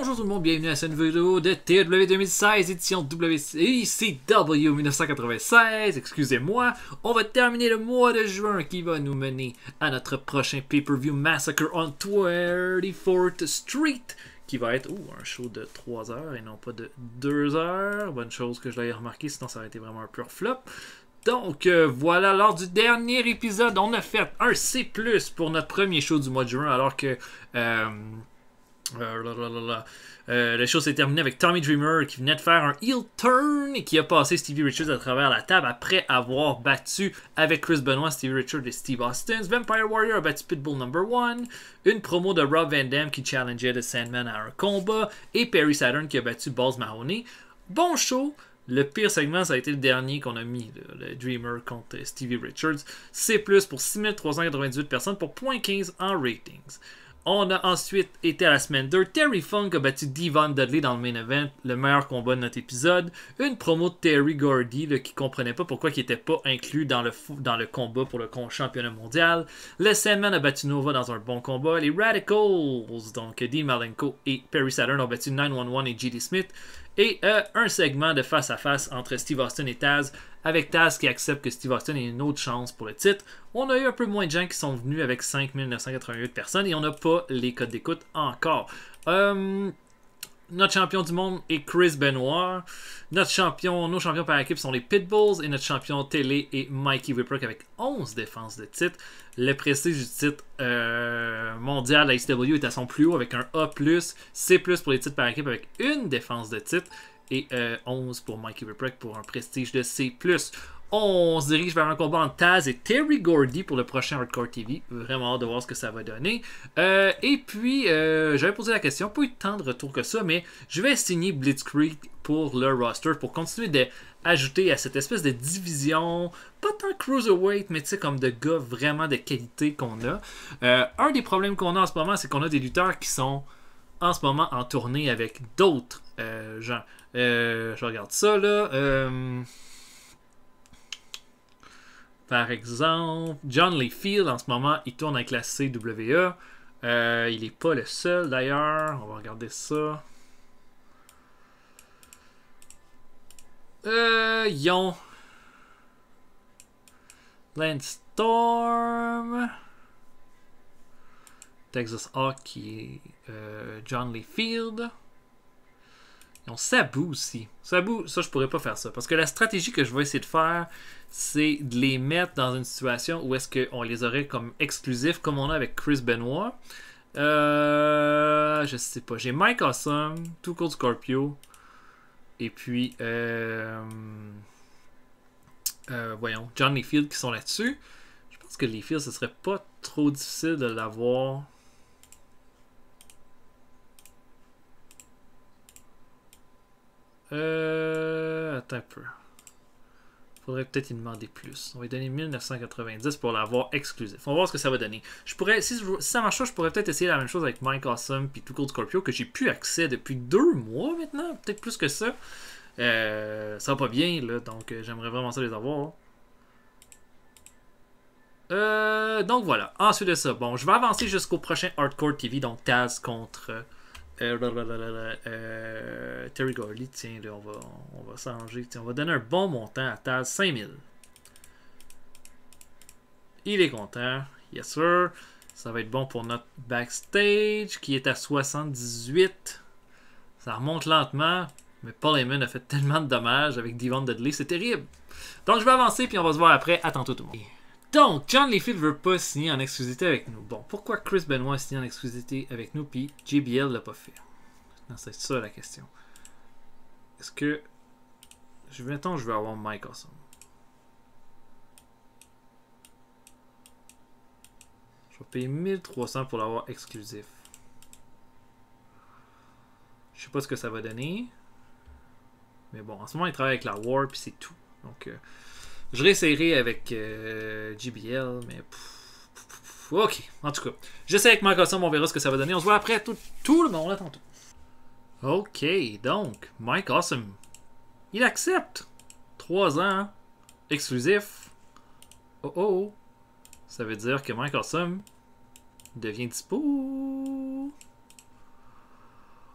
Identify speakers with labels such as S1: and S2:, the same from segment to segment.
S1: Bonjour tout le monde, bienvenue à cette nouvelle vidéo de TW 2016, édition WCW 1996, excusez-moi. On va terminer le mois de juin qui va nous mener à notre prochain pay-per-view Massacre on 34th Street, qui va être un show de 3 heures et non pas de 2 heures. Bonne chose que je l'ai remarqué, sinon ça aurait été vraiment un pur flop. Donc voilà, lors du dernier épisode, on a fait un C+, pour notre premier show du mois de juin, alors que le show s'est terminé avec Tommy Dreamer qui venait de faire un heel turn et qui a passé Stevie Richards à travers la table après avoir battu avec Chris Benoit, Stevie Richards et Steve Austin. Vampire Warrior a battu Pitbull No. 1, une promo de Rob Van Dam qui challengeait The Sandman à un combat et Perry Saturn qui a battu Balls Mahoney. Bon show. Le pire segment, ça a été le dernier qu'on a mis, le Dreamer contre Stevie Richards. C+, pour 6398 personnes pour 0.15 en ratings. On a ensuite été à la semaine 2. Terry Funk a battu Devon Dudley dans le main event, le meilleur combat de notre épisode. Une promo de Terry Gordy qui comprenait pas pourquoi il n'était pas inclus dans le combat pour le championnat mondial. Le Sandman a battu Nova dans un bon combat. Les Radicals, donc Dean Malenko et Perry Saturn, ont battu 911 et G.D. Smith. Et un segment de face-à-face entre Steve Austin et Taz, avec Taz qui accepte que Steve Austin ait une autre chance pour le titre. On a eu un peu moins de gens qui sont venus avec 5988 personnes et on n'a pas les codes d'écoute encore. Notre champion du monde est Chris Benoit. Nos champions par équipe sont les Pitbulls et notre champion télé est Mikey Whipwreck avec 11 défenses de titre. Le prestige du titre mondial à AEW est à son plus haut avec un A+, C+, pour les titres par équipe avec une défense de titre et 11 pour Mikey Whipwreck pour un prestige de C+. On se dirige vers un combat entre Taz et Terry Gordy pour le prochain Hardcore TV. Vraiment hâte de voir ce que ça va donner. Et puis, j'avais posé la question, pas eu tant de retour que ça, mais je vais signer Blitzkrieg pour le roster pour continuer d'ajouter à cette espèce de division, pas tant cruiserweight, mais tu sais, comme de gars vraiment de qualité qu'on a. Un des problèmes qu'on a en ce moment, c'est qu'on a des lutteurs qui sont en ce moment en tournée avec d'autres gens. Je regarde ça là. Par exemple, John Layfield, en ce moment, il tourne avec la CWA. Il n'est pas le seul, d'ailleurs. On va regarder ça. Ils ont Lance Storm, Texas Hawk, qui est John Layfield. Ils ont Sabu aussi. Sabu, ça je pourrais pas faire ça. Parce que la stratégie que je vais essayer de faire, c'est de les mettre dans une situation où est-ce qu'on les aurait comme exclusifs, comme on a avec Chris Benoit. Je sais pas. J'ai Mike Awesome, Too Cold Scorpio. Et puis, voyons, John Layfield qui sont là-dessus. Je pense que Layfield, ce serait pas trop difficile de l'avoir. Attends un peu. Faudrait peut-être y demander plus. On va lui donner 1990 pour l'avoir exclusif. On va voir ce que ça va donner. Si ça marche pas, je pourrais peut-être essayer la même chose avec Mike Awesome et Too Cold Scorpio que j'ai plus accès depuis 2 mois maintenant. Peut-être plus que ça. Ça va pas bien là, donc j'aimerais vraiment ça les avoir. Donc voilà. Ensuite de ça, bon, je vais avancer jusqu'au prochain Hardcore TV, donc Taz contre Terry Gordy. Tiens, là, on va s'arranger. On va donner un bon montant à Taz, 5000. Il est content. Yes, sir. Ça va être bon pour notre backstage qui est à 78. Ça remonte lentement. Mais Paul Heyman a fait tellement de dommages avec Devon Dudley. C'est terrible. Donc, je vais avancer puis on va se voir après. À tantôt tout le monde. Donc, John Layfield veut pas signer en exclusivité avec nous. Bon, pourquoi Chris Benoit a signé en exclusivité avec nous puis JBL l'a pas fait? Non, c'est ça la question. Est-ce que... Mettons, je veux avoir Mike Awesome. Je vais payer 1300 pour l'avoir exclusif. Je sais pas ce que ça va donner. Mais bon, en ce moment, il travaille avec la War puis c'est tout. Donc... je réessayerai avec JBL, mais... ok, en tout cas. J'essaie avec Mike Awesome, on verra ce que ça va donner. On se voit après tout le monde, à tantôt. Ok, donc, Mike Awesome. Il accepte. 3 ans. Exclusif. Oh oh. Ça veut dire que Mike Awesome devient dispo.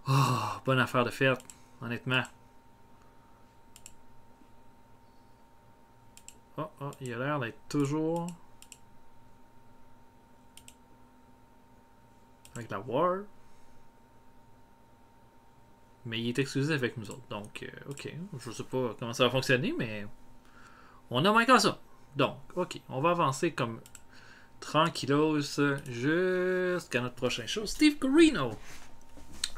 S1: Oh, Oh, bonne affaire de fête, honnêtement. Oh, il a l'air d'être toujours avec la War. Mais il est exclusif avec nous autres. Donc, ok. Je sais pas comment ça va fonctionner, mais on a manqué ça. Donc, ok. On va avancer comme tranquillos jusqu'à notre prochain show. Steve Corino.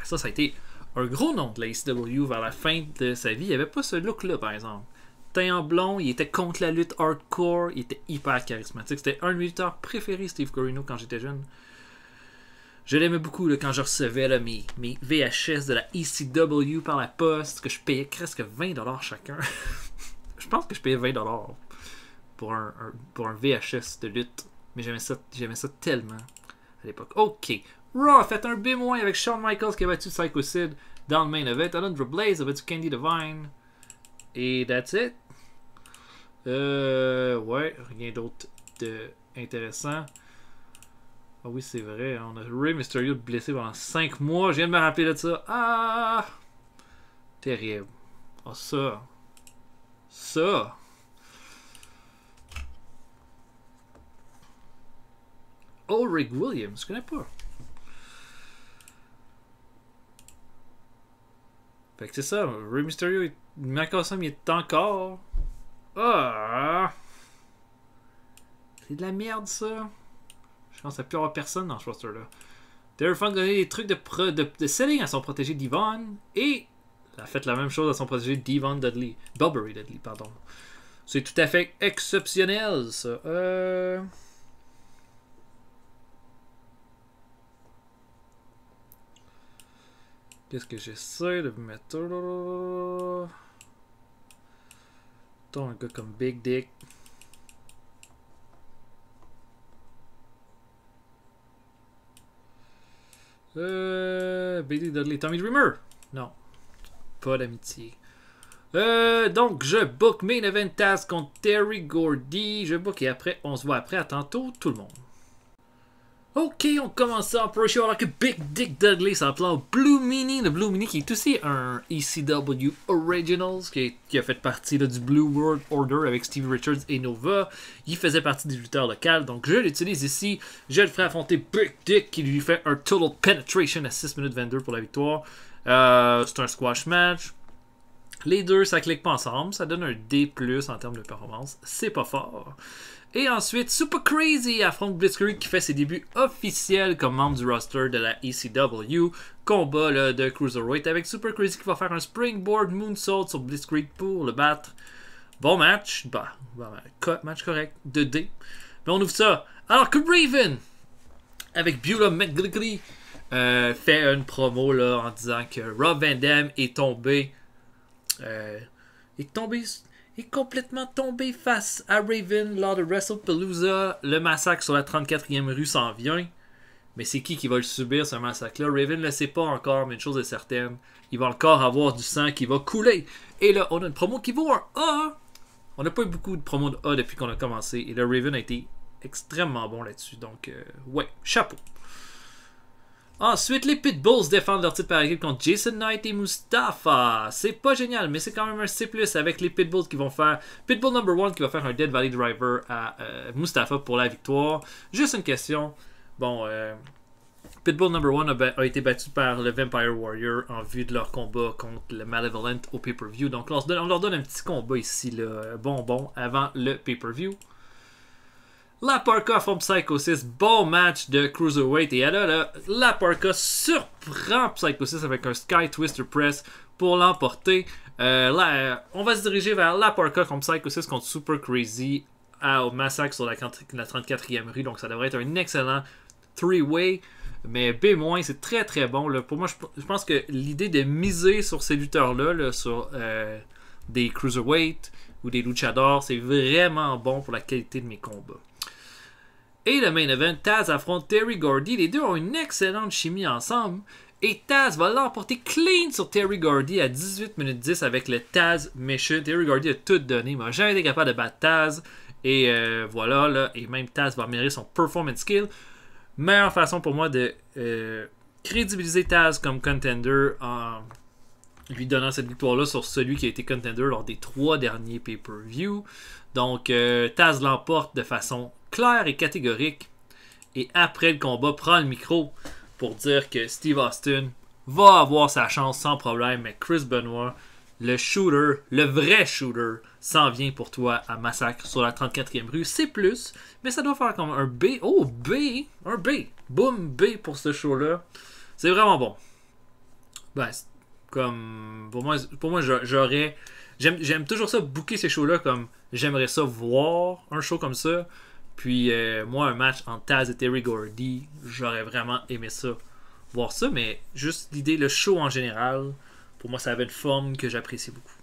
S1: Ça a été un gros nom de la AEW vers la fin de sa vie. Il avait pas ce look-là, par exemple. Teint en blond, il était contre la lutte hardcore. Il était hyper charismatique. C'était un de mes lutteurs préférés, Steve Corino, quand j'étais jeune. Je l'aimais beaucoup là, quand je recevais là, mes VHS de la ECW par la poste, que je payais presque 20$ chacun. Je pense que je payais 20$ pour un VHS de lutte. Mais j'aimais ça tellement à l'époque. Ok. Raw a fait un B- avec Shawn Michaels qui a battu Psycho Sid dans le main event. Alundra Blaze a battu Candy Divine. Et that's it. Ouais, rien d'autre d'intéressant. Ah oui, c'est vrai, on a Rey Mysterio blessé pendant 5 mois. Je viens de me rappeler de ça. Ah! Terrible. Ah, ça. Ça. Ulrich Williams, je connais pas. Fait que c'est ça, Rey Mysterio, Michael Sam, il est encore. Ah! C'est de la merde, ça. Je pense qu'il n'y a plus avoir personne dans ce roster-là. Terry Funk a donné des trucs de selling à son protégé Devon et a fait la même chose à son protégé Devon Dudley. Bobbery Dudley, pardon. C'est tout à fait exceptionnel, ça. Qu'est-ce que j'essaie de mettre? Un gars comme Big Dick. Bailey Dudley, Tommy Dreamer. Non. Pas d'amitié. Donc, je book Main Event Taz contre Terry Gordy. Je book et après, on se voit après. À tantôt, tout le monde. Ok, on commence ça en Pro Show avec Big Dick Dudley s'appelant Blue Meanie. Le Blue Meanie qui est aussi un ECW Originals qui a fait partie là, du Blue World Order avec Steve Richards et Nova. Il faisait partie des lutteurs locaux, donc je l'utilise ici. Je le ferai affronter Big Dick qui lui fait un Total Penetration à 6 minutes 22 pour la victoire. C'est un squash match. Les deux, ça clique pas ensemble. Ça donne un D+, en termes de performance. C'est pas fort. Et ensuite, Super Crazy affronte Blitzkrieg qui fait ses débuts officiels comme membre du roster de la ECW. Combat là, de Cruiserweight avec Super Crazy qui va faire un Springboard Moonsault sur Blitzkrieg pour le battre. Bon match. Match correct. 2D. Mais on ouvre ça. Alors que Raven, avec Beulah McGillicuddy, fait une promo là, en disant que Rob Van Dam est tombé. Est complètement tombé face à Raven lors de WrestlePalooza. Le massacre sur la 34e rue s'en vient. Mais c'est qui va le subir, ce massacre-là? Raven ne le sait pas encore, mais une chose est certaine. Il va encore avoir du sang qui va couler. Et là, on a une promo qui vaut un A. On n'a pas eu beaucoup de promos de A depuis qu'on a commencé. Et le Raven a été extrêmement bon là-dessus. Donc, ouais, chapeau. Ensuite, les Pitbulls défendent leur titre par équipe contre Jason Knight et Mustafa. C'est pas génial, mais c'est quand même un C+, avec les Pitbulls qui vont faire... Pitbull number 1 qui va faire un Dead Valley Driver à Mustafa pour la victoire. Juste une question. Bon, Pitbull number 1 a été battu par le Vampire Warrior en vue de leur combat contre le Malevolent au pay-per-view. Donc on leur donne un petit combat ici, là, bonbon, avant le pay-per-view. La Parka from Psycho 6, bon match de Cruiserweight. Et là, la Parka surprend Psycho 6 avec un Sky Twister Press pour l'emporter. Là, on va se diriger vers la Parka from Psycho 6 contre Super Crazy au massacre sur la 34e rue. Donc ça devrait être un excellent 3-way. Mais B-, c'est très très bon. Là. Pour moi, je pense que l'idée de miser sur ces lutteurs-là, là, sur des Cruiserweight ou des Luchadors, c'est vraiment bon pour la qualité de mes combats. Et le main event, Taz affronte Terry Gordy. Les deux ont une excellente chimie ensemble. Et Taz va l'emporter clean sur Terry Gordy à 18 minutes 10 avec le Taz Mission. Terry Gordy a tout donné. Il m'a jamais été capable de battre Taz. Et voilà, là. Et même Taz va améliorer son performance skill. Meilleure façon pour moi de crédibiliser Taz comme contender lui donnant cette victoire-là sur celui qui a été contender lors des 3 derniers pay-per-view. Donc, Taz l'emporte de façon claire et catégorique. Et après le combat, prend le micro pour dire que Steve Austin va avoir sa chance sans problème. Mais Chris Benoit, le shooter, le vrai shooter, s'en vient pour toi à Massacre sur la 34e rue. C'est plus, mais ça doit faire comme un B. Oh, B! Un B! Boom, B pour ce show-là. C'est vraiment bon. Ben, comme pour moi j'aurais j'aime toujours ça booker ces shows là comme j'aimerais ça voir un show comme ça puis moi un match entre Taz et Terry Gordy j'aurais vraiment aimé ça voir ça mais juste l'idée le show en général pour moi ça avait une forme que j'apprécie beaucoup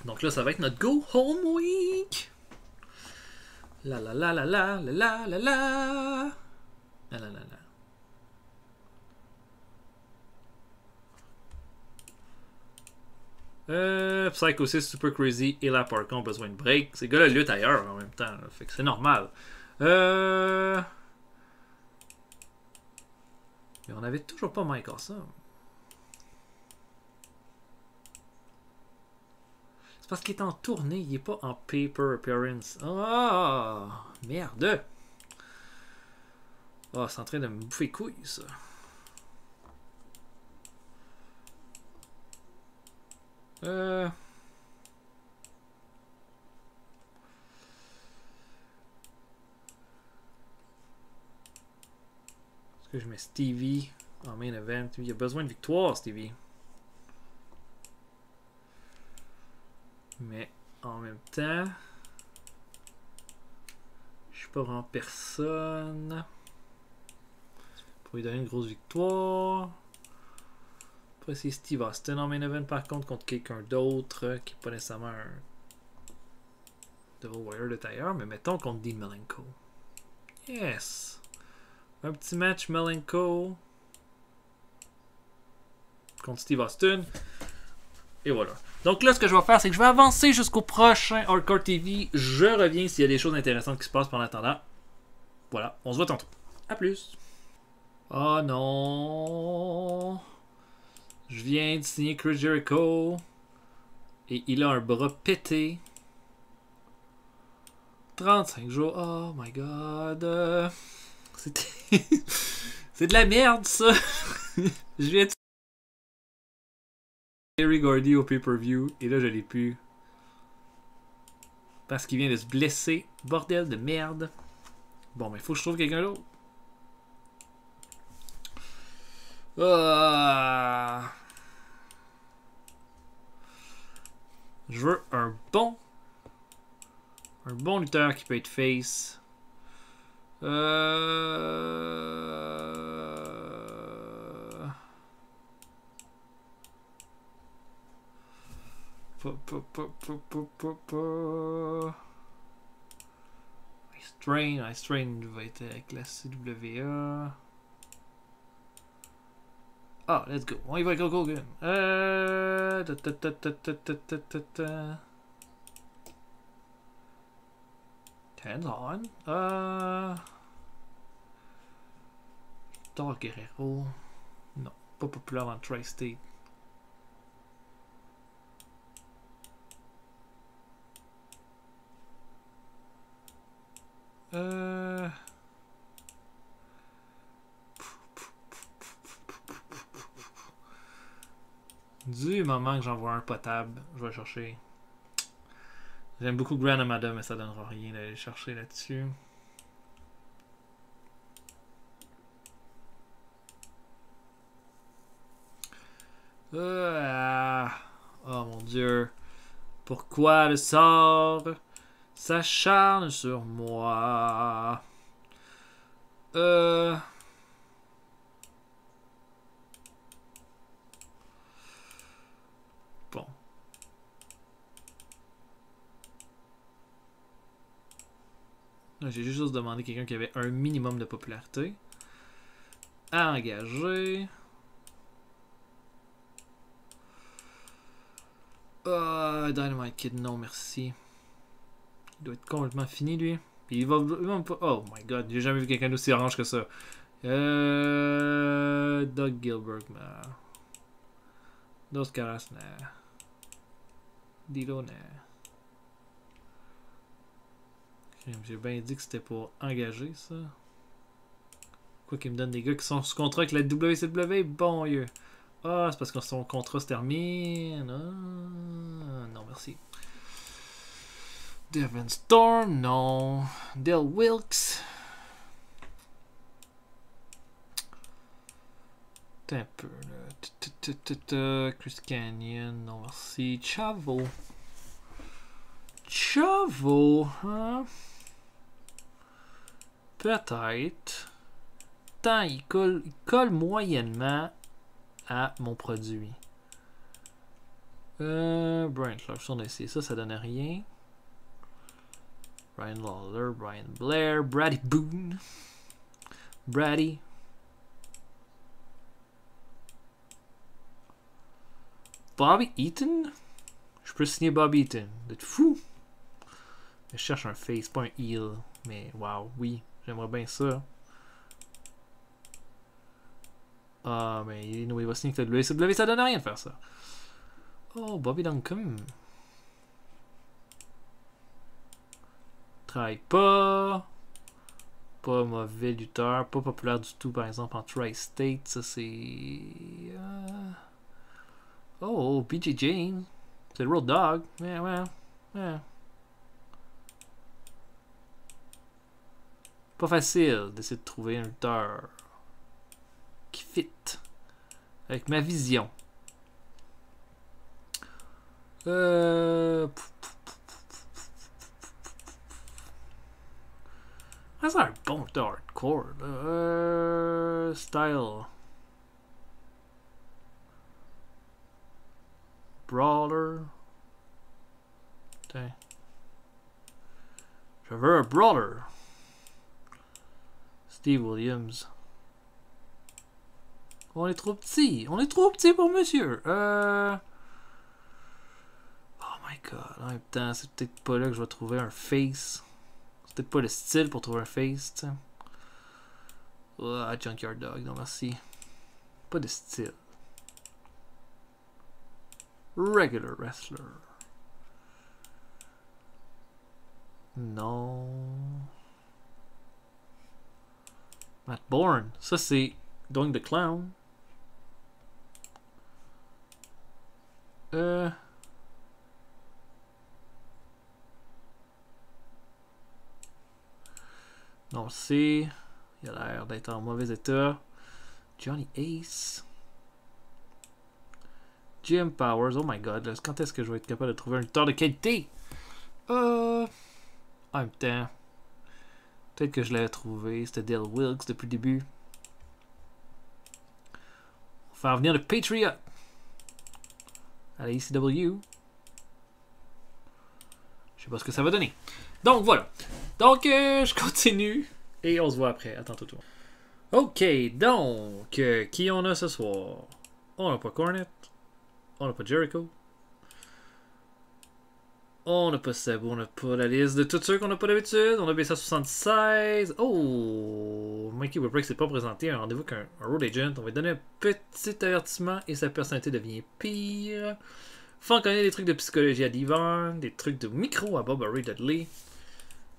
S1: donc là ça va être notre go home week la la la la la la la la la la la la. Psycho 6, Super Crazy et la Parker ont besoin de break. Ces gars-là luttent ailleurs en même temps. Là, fait que c'est normal. Mais on avait toujours pas Mike Awesome. C'est parce qu'il est en tournée. Il est pas en paper appearance. Ah! Merde! Ah, c'est en train de me bouffer couilles, ça. Est-ce que je mets Stevie en main event? Il a besoin de victoire, Stevie. Mais en même temps, je suis pas vraiment personne pour lui donner une grosse victoire. Après, c'est Steve Austin en main event par contre quelqu'un d'autre qui n'est pas nécessairement un Devil Warrior de tailleur, mais mettons contre Dean Malenko. Yes! Un petit match Malenko contre Steve Austin. Et voilà. Donc là, ce que je vais faire, c'est que je vais avancer jusqu'au prochain Hardcore TV. Je reviens s'il y a des choses intéressantes qui se passent pendant attendant. Voilà, on se voit tantôt. A plus! Oh non! Je viens de signer Chris Jericho. Et il a un bras pété. 35 jours. Oh my god. C'était. C'est de la merde, ça. Je viens de. Terry Gordy au pay-per-view. Et là, je l'ai plus. Parce qu'il vient de se blesser. Bordel de merde. Bon, mais il faut que je trouve quelqu'un d'autre. Je veux un bon lutteur qui peut être face. Ice Train va être avec la CWA. Ah, let's go. On y va avec Hulk Hogan. Hands on. Thor Guerrero. Non, pas populaire dans le Tri-State. Du moment que j'en vois un potable, je vais chercher. J'aime beaucoup Grand Amada, mais ça donnera rien d'aller chercher là-dessus. Oh mon dieu. Pourquoi le sort s'acharne sur moi? Bon. J'ai juste demandé à quelqu'un qui avait un minimum de popularité. À engager. Dynamite Kid, non merci. Il doit être complètement fini lui. Puis il va pas. Oh my god, j'ai jamais vu quelqu'un d'aussi orange que ça. Doug Gilbert, Dos Caras, nah. Dilo, nah. J'ai bien dit que c'était pour engager ça. Quoi qu'il me donne des gars qui sont sous contrat avec la WCW? Bon Dieu. Ah, c'est parce que son contrat se termine. Ah, non, merci. Devin Storm, non. Dale Wilkes. T'es un peu là. Chris Canyon, non merci. Chavo. Chavo, hein? Peut-être. Tant il colle moyennement à mon produit. Brian Clarkson, on a essayé ça, ça donne rien. Brian Lawler, Brian Blair, Brady Boone. Brady. Bobby Eaton? Je peux signer Bobby Eaton. Vous êtes fou? Je cherche un face, pas un heel. Mais wow, oui, j'aimerais bien ça. Ah, mais il va signer avec le WCW, ça donne rien de faire ça. Oh, Bobby Duncan. Travaille pas. Pas mauvais lutteur. Pas populaire du tout, par exemple, en Tri-State. Ça, c'est... Oh, BJ James. C'est le Road Dog. Ouais. Pas facile d'essayer de trouver un lutteur qui fit avec ma vision. C'est un bon hardcore. Style. Brawler. Putain. Je veux un brawler. Steve Williams. On est trop petit. On est trop petit pour monsieur. Oh my god. En même temps, c'est peut-être pas là que je vais trouver un face. C'est peut-être pas le style pour trouver un face, tu sais. Junkyard Dog, non merci. Pas de style. Regular wrestler. Non. Matt Bourne. Ça, c'est Doing the Clown. Non, c'est... Il a l'air d'être en mauvais état. Johnny Ace. Jim Powers. Oh my god. Là, quand est-ce que je vais être capable de trouver un lutteur de qualité? En même temps. Peut-être que je l'avais trouvé. C'était Dale Wilkes depuis le début. On va faire venir le Patriot à la ECW. Je sais pas ce que ça va donner. Donc voilà. Donc je continue. Et on se voit après. Attends tout. Ok, donc qui on a ce soir? On n'a pas Cornette. On n'a pas Jericho. On n'a pas Sabu. On n'a pas la liste de tous ceux qu'on n'a pas d'habitude. On a baissé à 76. Oh! Mikey Whipwreck s'est pas présenté à un rendez-vous qu'un road agent. On va lui donner un petit avertissement et sa personnalité devient pire. Faut en connaître des trucs de psychologie à Devon, des trucs de micro à Bubba Ray Dudley.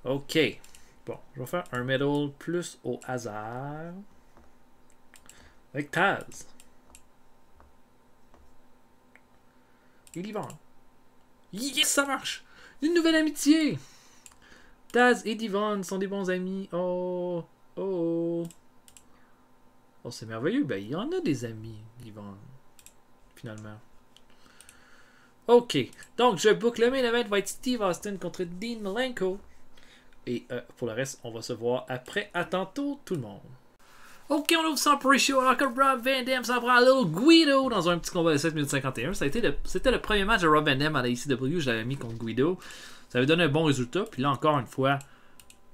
S1: Ok. Bon, je vais faire un medal plus au hasard. Avec Taz. Et Devon. Yes, ça marche! Une nouvelle amitié! Taz et Devon sont des bons amis. Oh, c'est merveilleux. Ben, il y en a des amis, Devon. Finalement. Ok. Donc, je boucle le main event. Va être Steve Austin contre Dean Malenko. Et pour le reste, on va se voir après. À tantôt, tout le monde. Ok, on ouvre ça pour Ratio alors que Rob Van Dam s'en prend à Little Guido dans un petit combat de 7 minutes 51. C'était le premier match de Rob Van Dam à la ECW. Je l'avais mis contre Guido. Ça avait donné un bon résultat. Puis là, encore une fois,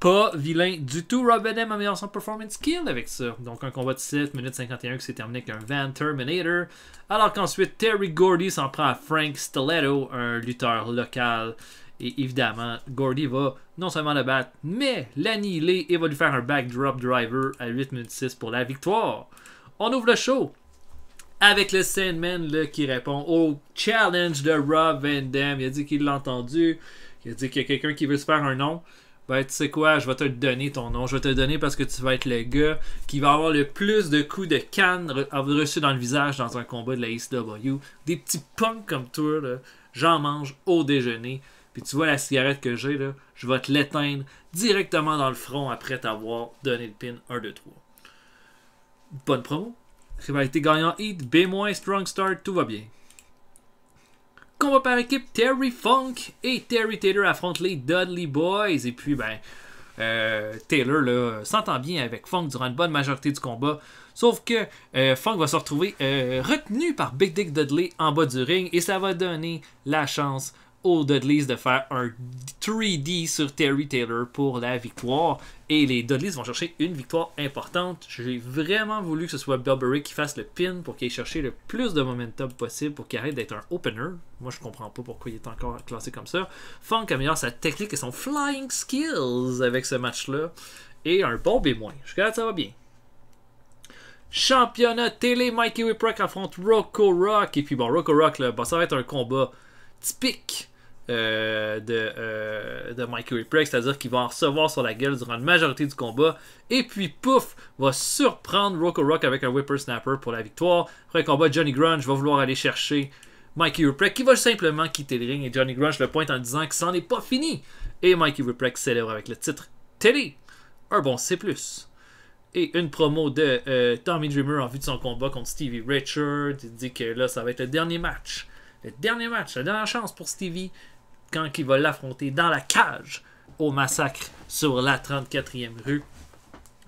S1: pas vilain du tout. Rob Van Dam améliore son performance skill avec ça. Donc un combat de 7 minutes 51 qui s'est terminé avec un Van Terminator. Alors qu'ensuite, Terry Gordy s'en prend à Frank Stiletto, un lutteur local. Et évidemment, Gordy va non seulement le battre, mais l'annihiler et va lui faire un backdrop driver à 8 minutes 6 pour la victoire. On ouvre le show avec le Sandman là, qui répond au challenge de Rob Van Dam. Il a dit qu'il l'a entendu. Il a dit qu'il y a quelqu'un qui veut se faire un nom. Ben, tu sais quoi, je vais te donner ton nom. Je vais te le donner parce que tu vas être le gars qui va avoir le plus de coups de canne reçus dans le visage dans un combat de la ECW. Des petits punks comme toi, là, j'en mange au déjeuner. Puis tu vois la cigarette que j'ai, là, je vais te l'éteindre directement dans le front après t'avoir donné le pin 1, 2, 3. Bonne promo. Rivalité gagnant Heat, B-, Strong Start, tout va bien. Combat par équipe, Terry Funk et Terry Taylor affrontent les Dudley Boys. Et puis, Taylor là, s'entend bien avec Funk durant une bonne majorité du combat. Sauf que Funk va se retrouver retenu par Big Dick Dudley en bas du ring. Et ça va donner la chance aux Dudleys de faire un 3D sur Terry Taylor pour la victoire. Et les Dudleys vont chercher une victoire importante. J'ai vraiment voulu que ce soit Bill Berry qui fasse le pin pour qu'il ait cherché le plus de momentum possible pour qu'il arrête d'être un opener. Moi, je comprends pas pourquoi il est encore classé comme ça. Funk améliore sa technique et son flying skills avec ce match-là. Et un bon B-. Jusqu'à là, ça va bien. Championnat télé, Mikey Whipwreck affronte Rocco Rock. Et puis bon, Rocco Rock, là, ça va être un combat typique de Mikey Whipwreck, c'est-à-dire qu'il va en recevoir sur la gueule durant la majorité du combat, et puis pouf, va surprendre Rocco Rock avec un whippersnapper pour la victoire. Après le combat, Johnny Grunge va vouloir aller chercher Mikey Whipwreck qui va simplement quitter le ring, et Johnny Grunge le pointe en disant que c'en est pas fini, et Mikey Whipwreck célèbre avec le titre télé. Un bon C+. Et une promo de Tommy Dreamer en vue de son combat contre Stevie Richards. Il dit que là, ça va être le dernier match. La dernière chance pour Stevie quand il va l'affronter dans la cage au massacre sur la 34e rue.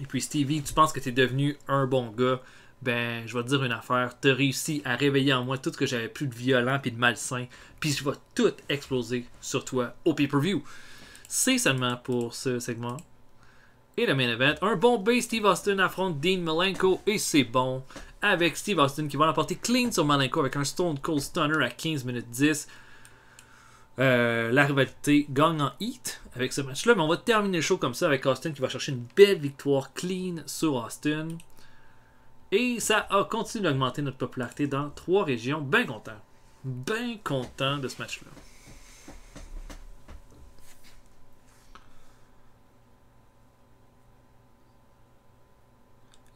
S1: Et puis Stevie, tu penses que tu es devenu un bon gars, ben je vais te dire une affaire, tu as réussi à réveiller en moi tout ce que j'avais plus de violent et de malsain, puis je vais tout exploser sur toi au pay-per-view. C'est seulement pour ce segment. Et le main event, un bon B, Steve Austin affronte Dean Malenko, et c'est bon, avec Steve Austin qui va l'emporter clean sur Malenko avec un Stone Cold Stunner à 15 minutes 10. La rivalité gagne en heat avec ce match-là, mais on va terminer le show comme ça avec Austin qui va chercher une belle victoire clean sur Austin. Et ça a continué d'augmenter notre popularité dans 3 régions. Bien content de ce match-là.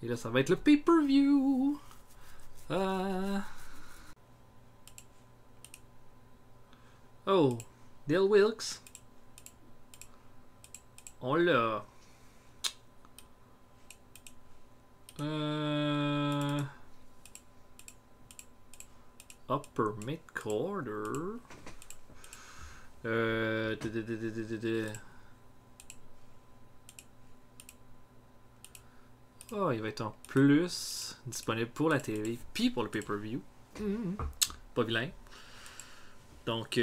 S1: Et là, ça va être le pay-per-view. Oh, Dale Wilkes. On l'a. Upper mid-quarter. Oh, il va être en plus disponible pour la télé puis pour le pay-per-view. Pas vilain. Donc,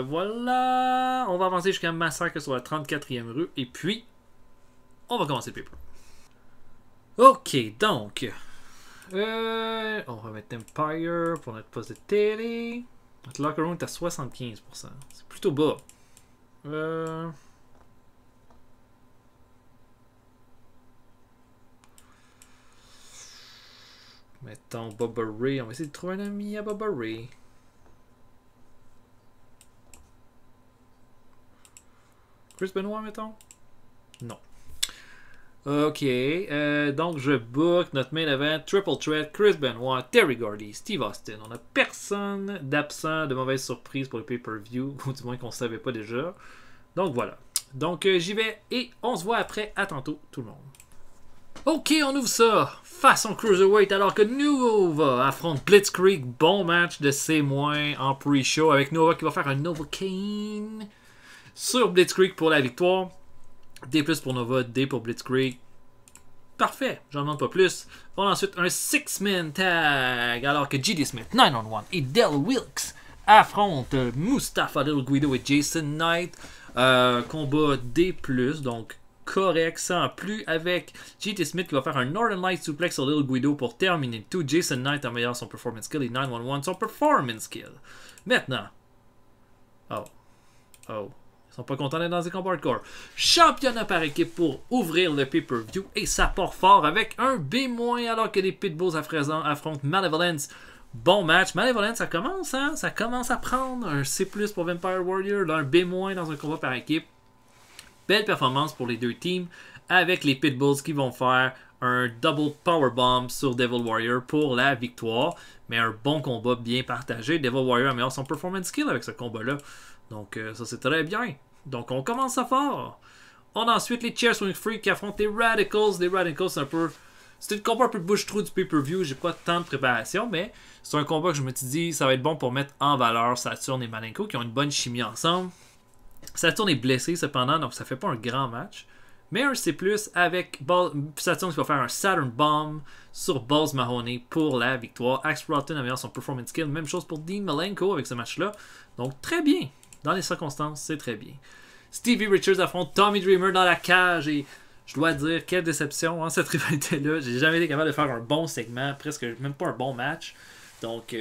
S1: voilà. On va avancer jusqu'à Massacre sur la 34e rue. Et puis, on va commencer le paper. Ok, donc. On va mettre Empire pour notre poste de télé. Notre locker room est à 75%. C'est plutôt bas. Mettons Bubba Ray. On va essayer de trouver un ami à Bubba Ray. Chris Benoit, mettons? Non. Ok. Donc, je book notre main event. Triple Threat, Chris Benoit, Terry Gordy, Steve Austin. On n'a personne d'absent, de mauvaise surprise pour le pay-per-view. Ou du moins qu'on ne savait pas déjà. Donc, voilà. Donc, j'y vais et on se voit après. À tantôt, tout le monde. Ok, on ouvre ça. Façon Cruiserweight alors que Nova affronte Blitzkrieg. Bon match de C- en pre-show avec Nova qui va faire un Novocaine sur Blitzkrieg pour la victoire. D+ pour Nova, D pour Blitzkrieg. Parfait, j'en demande pas plus. On a ensuite un 6-man tag alors que J.D. Smith, 9-on-1 et Del Wilkes affrontent Mustafa Little Guido et Jason Knight. Combat D+, donc correct, sans plus, avec J.D. Smith qui va faire un Northern Light suplex sur Little Guido pour terminer tout. Jason Knight améliore son performance skill et 9-on-1 son performance skill. Maintenant. Oh. Ils sont pas contents d'être dans des combats hardcore. Championnat par équipe pour ouvrir le pay-per-view. Et ça part fort avec un B- alors que les Pitbulls à présent affrontent Malevolence. Bon match. Malevolence, ça commence, hein? Ça commence à prendre un C+ pour Vampire Warrior. Là, un B- dans un combat par équipe. Belle performance pour les deux teams. Avec les Pitbulls qui vont faire un double powerbomb sur Devil Warrior pour la victoire. Mais un bon combat bien partagé. Devil Warrior améliore son performance skill avec ce combat-là. Donc ça c'est très bien. Donc on commence ça fort. On a ensuite les Chair Swing Free qui affrontent les Radicals. Les Radicals c'est un peu... C'était le combat un peu bouche-trou du pay-per-view. J'ai pas tant de préparation, mais c'est un combat que je me suis dit ça va être bon pour mettre en valeur Saturn et Malenko qui ont une bonne chimie ensemble. Saturn est blessé cependant, donc ça fait pas un grand match. Mais un C+, avec Saturn qui va faire un Saturn Bomb sur Balls Mahoney pour la victoire. Axe Rotten améliore son performance skill. Même chose pour Dean Malenko avec ce match-là. Donc très bien. Dans les circonstances, c'est très bien. Stevie Richards affronte Tommy Dreamer dans la cage et je dois dire, quelle déception cette rivalité-là. J'ai jamais été capable de faire un bon segment, presque même pas un bon match. Donc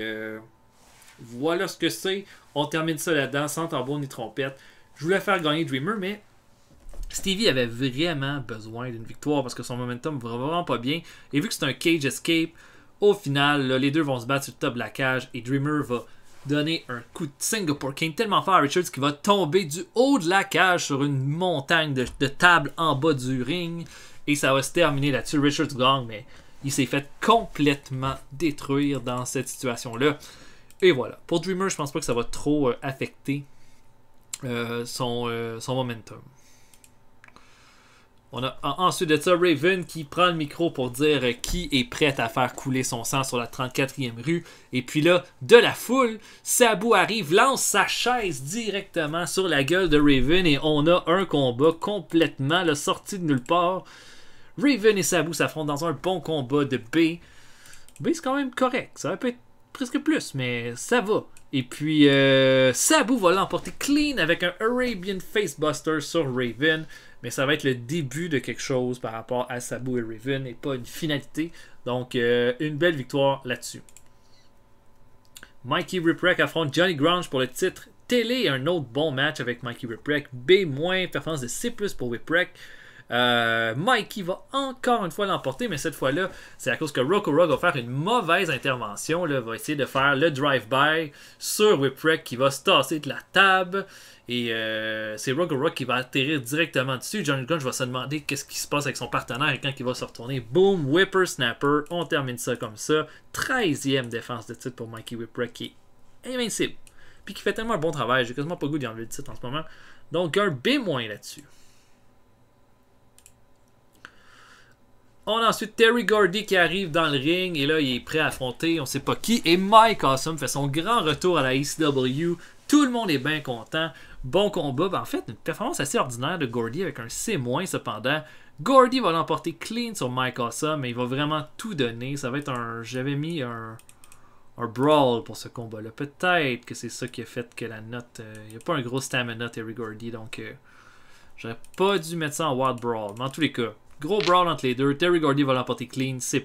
S1: voilà ce que c'est. On termine ça là-dedans, sans tambour ni trompette. Je voulais faire gagner Dreamer, mais Stevie avait vraiment besoin d'une victoire parce que son momentum va vraiment pas bien. Et vu que c'est un cage escape, au final, là, les deux vont se battre sur le top de la cage et Dreamer va donner un coup de Singapore King tellement fort à Richards qui va tomber du haut de la cage sur une montagne de table en bas du ring. Et ça va se terminer là-dessus. Richards gagne, mais il s'est fait complètement détruire dans cette situation-là. Et voilà. Pour Dreamer, je pense pas que ça va trop affecter son momentum. On a ensuite de ça Raven qui prend le micro pour dire qui est prêt à faire couler son sang sur la 34e rue. Et puis là, de la foule, Sabu arrive, lance sa chaise directement sur la gueule de Raven et on a un combat complètement sorti de nulle part. Raven et Sabu s'affrontent dans un bon combat de B. B c'est quand même correct, ça peut être presque plus, mais ça va. Et puis Sabu va l'emporter clean avec un Arabian Facebuster sur Raven. Mais ça va être le début de quelque chose par rapport à Sabu et Raven et pas une finalité. Donc, une belle victoire là-dessus. Mikey Whipwreck affronte Johnny Grunge pour le titre télé. Un autre bon match avec Mikey Whipwreck. B-, performance de C+, pour Whipwreck. Mikey va encore une fois l'emporter, mais cette fois-là, c'est à cause que Rock va faire une mauvaise intervention. Là, va essayer de faire le drive-by sur Whipwreck qui va se tasser de la table. Et c'est Rock qui va atterrir directement dessus. Johnny Grunge va se demander qu'est-ce qui se passe avec son partenaire et quand il va se retourner. Boom, Whippersnapper. On termine ça comme ça. 13e défense de titre pour Mikey Whipwreck qui est invincible. Puis qui fait tellement un bon travail. J'ai quasiment pas le goût d'y enlever le titre en ce moment. Donc un B- là-dessus. On a ensuite Terry Gordy qui arrive dans le ring et là il est prêt à affronter on sait pas qui. Et Mike Awesome fait son grand retour à la ECW. Tout le monde est bien content. Bon combat. En fait, une performance assez ordinaire de Gordy avec un C- cependant. Gordy va l'emporter clean sur Mike Awesome mais il va vraiment tout donner. Ça va être un... J'avais mis un brawl pour ce combat-là. Peut-être que c'est ça qui a fait que la note... Il n'y a pas un gros stamina Terry Gordy. Donc, j'aurais pas dû mettre ça en Wild Brawl. Mais en tous les cas, gros brawl entre les deux. Terry Gordy va l'emporter clean, C+.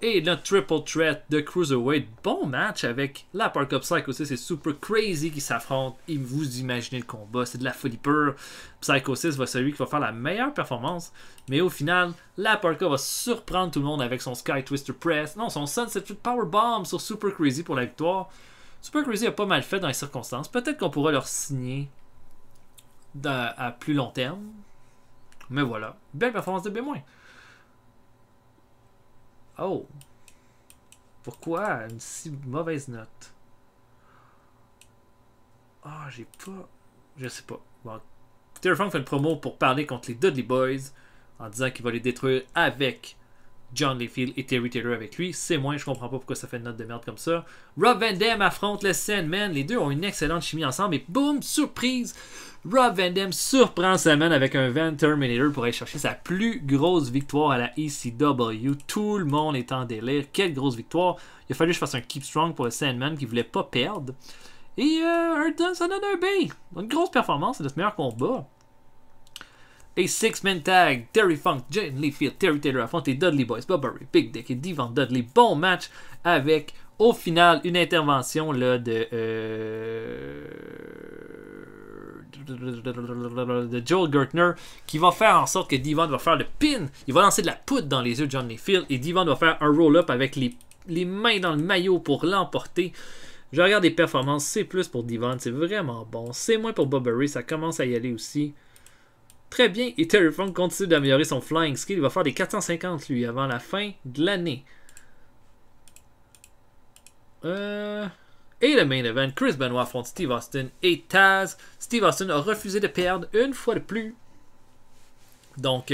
S1: Et notre triple threat de Cruiserweight. Bon match avec la Park Up Psychosis et Super Crazy qui s'affrontent. Et vous imaginez le combat. C'est de la folie pure. Psychosis va celui qui va faire la meilleure performance. Mais au final, la Park Up va surprendre tout le monde avec son Sky Twister Press. Non, son Sunset Powerbomb sur Super Crazy pour la victoire. Super Crazy a pas mal fait dans les circonstances. Peut-être qu'on pourra leur signer à plus long terme. Mais voilà. Belle performance de B-. Oh. Pourquoi une si mauvaise note? Ah, j'ai pas... Je sais pas. Bon. Terry Funk fait une promo pour parler contre les Dudley Boys en disant qu'il va les détruire avec John Layfield et Terry Taylor avec lui. C'est moins, je comprends pas pourquoi ça fait une note de merde comme ça. Rob Van Dam affronte le Sandman. Les deux ont une excellente chimie ensemble et boum, surprise! Rob Van Dam surprend Sandman avec un Van Terminator pour aller chercher sa plus grosse victoire à la ECW. Tout le monde est en délire. Quelle grosse victoire! Il a fallu que je fasse un Keep Strong pour le Sandman qui voulait pas perdre. Et ça donne un B. Une grosse performance, c'est notre meilleur combat. Et Six-Man Tag, Terry Funk, John Layfield, Terry Taylor affrontent les Dudley Boys, Bubba Ray, Big Dick et Devon Dudley. Bon match avec, au final, une intervention là, de de Joel Gertner qui va faire en sorte que Devon va faire le pin. Il va lancer de la poudre dans les yeux de John Mayfield et Devon va faire un roll-up avec les mains dans le maillot pour l'emporter. Je regarde les performances, C+ pour Devon, c'est vraiment bon. C- pour Bubba Ray, ça commence à y aller aussi. Très bien, et Terry Funk continue d'améliorer son flying skill. Il va faire des 450 lui avant la fin de l'année. Et le main event, Chris Benoit affronte Steve Austin et Taz. Steve Austin a refusé de perdre une fois de plus. Donc,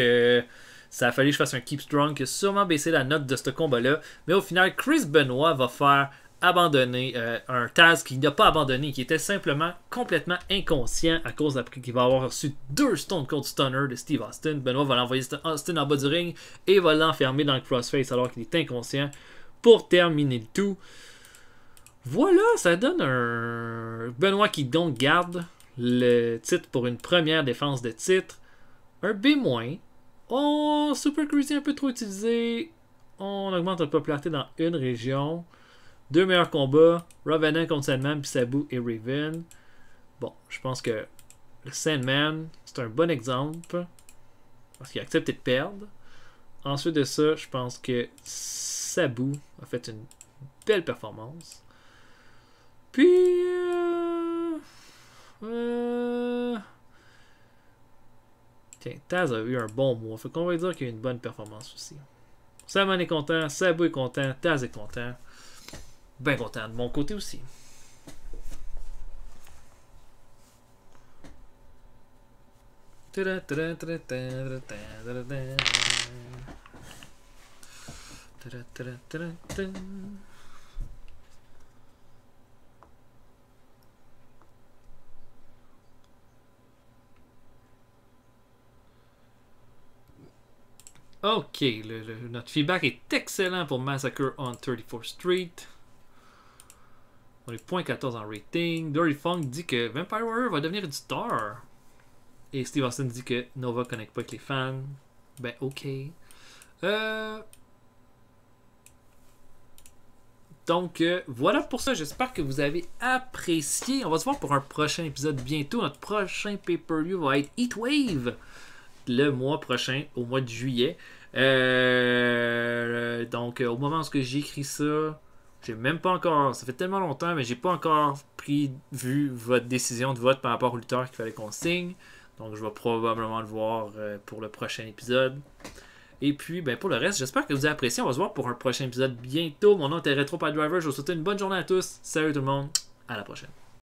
S1: ça a fallu que je fasse un Keep Strong qui a sûrement baissé la note de ce combat-là. Mais au final, Chris Benoit va faire abandonner un Taz qui n'a pas abandonné, qui était simplement complètement inconscient à cause qu'il va avoir reçu 2 Stone Cold Stunner de Steve Austin. Benoit va l'envoyer Austin en bas du ring et va l'enfermer dans le crossface alors qu'il est inconscient pour terminer le tout. Voilà, ça donne un Benoit qui donc garde le titre pour une première défense de titre. Un B-. Oh, Super Crazy un peu trop utilisé. On augmente la popularité dans une région. 2 meilleurs combats. Ravenant contre Sandman, puis Sabu et Raven. Bon, je pense que le Sandman, c'est un bon exemple. Parce qu'il a accepté de perdre. Ensuite de ça, je pense que Sabu a fait une belle performance. Puis... Tiens, Taz a eu un bon mois. Fait qu'on va dire qu'il y a une bonne performance aussi. Sandman est content, Sabu est content, Taz est content. Ben content de mon côté aussi. Ok, notre feedback est excellent pour Massacre on 34th Street. On est 0.14 en rating. Dirty Funk dit que Vampire Warrior va devenir une star. Et Steve Austin dit que Nova connecte pas avec les fans. Ben ok. Donc voilà pour ça. J'espère que vous avez apprécié. On va se voir pour un prochain épisode bientôt. Notre prochain pay-per-view va être Heatwave le mois prochain, au mois de juillet. Donc au moment où j'écris ça, j'ai même pas encore, ça fait tellement longtemps, mais j'ai pas encore vu votre décision de vote par rapport au lutteur qu'il fallait qu'on signe. Donc je vais probablement le voir pour le prochain épisode. Et puis ben, pour le reste, j'espère que vous avez apprécié. On va se voir pour un prochain épisode bientôt. Mon nom était Retro Pile Driver. Je vous souhaite une bonne journée à tous. Salut tout le monde. À la prochaine.